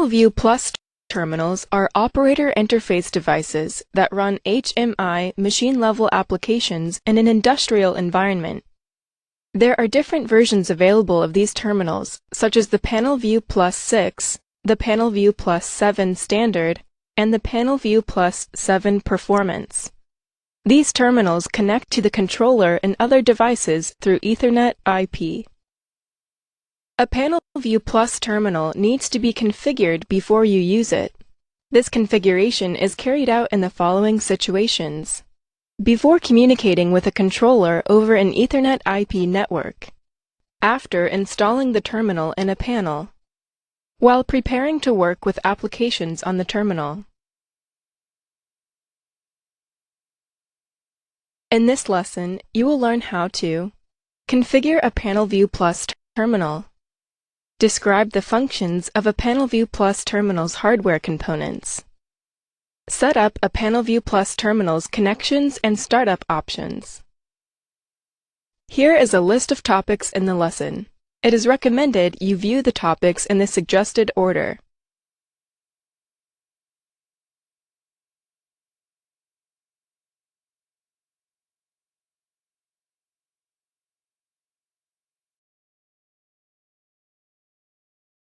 PanelView Plus terminals are operator interface devices that run HMI machine-level applications in an industrial environment. There are different versions available of these terminals, such as the PanelView Plus 6, the PanelView Plus 7 Standard, and the PanelView Plus 7 Performance. These terminals connect to the controller and other devices through Ethernet IP. A PanelView Plus terminal needs to be configured before you use it. This configuration is carried out in the following situations: before communicating with a controller over an Ethernet IP network, after installing the terminal in a panel, while preparing to work with applications on the terminal. In this lesson, you will learn how to configure a PanelView Plus terminal, describe the functions of a PanelView Plus terminal's hardware components, set up a PanelView Plus terminal's connections and startup options. Here is a list of topics in the lesson. It is recommended you view the topics in the suggested order.